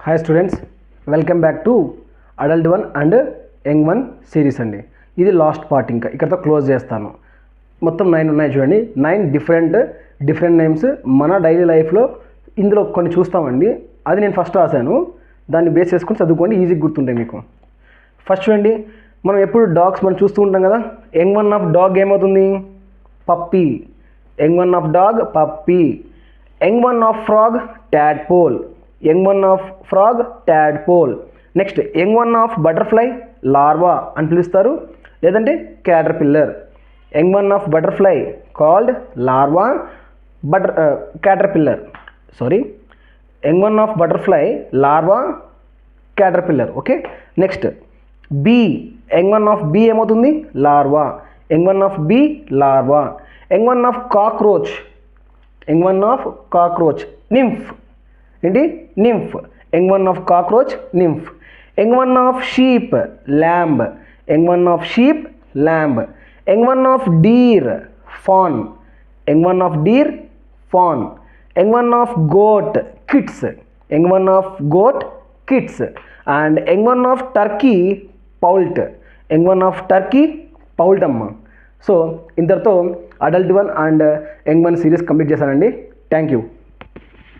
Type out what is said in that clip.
Hi students, welcome back to adult one and young one series అండి. ఇది last part. ఇంకా ఇక్కడతో close చేస్తాను. మొత్తం 9 ఉన్నాయి చూడండి. 9 డిఫరెంట్ నేమ్స్ మన డైలీ లైఫ్లో ఇందులో కొన్ని చూస్తామండి. అది నేను ఫస్ట్ రాశాను, దాన్ని బేస్ చేసుకొని చదువుకోండి, ఈజీగా గుర్తుంటాయి మీకు. ఫస్ట్ చూడండి, మనం ఎప్పుడు డాగ్స్ మనం చూస్తూ ఉంటాం కదా. యంగ్ వన్ ఆఫ్ డాగ్ ఏమవుతుంది? Puppy. Young one of dog puppy. Young one of frog tadpole. Young one of frog tadpole. Next young one of butterfly larva అని పిలుస్తారు, లేదంటే caterpillar. Young one of butterfly called larva, caterpillar. Sorry, young one of butterfly larva, caterpillar. Okay. Next bee. Young one of bee ఏమవుతుంది? Larva. Young one of bee larva. Young one of cockroach. Young one of cockroach nymph. ఏంటి? Nymph. Young one of cockroach nymph. Young one of sheep lamb. Young one of sheep lamb. Young one of deer fawn. Young one of deer fawn. Young one of goat kids. Young one of goat kids. And young one of turkey poult. Young one of turkey poult అమ్మ. So ఇంతటితో adult one and young one series complete చేశానండి. Thank you.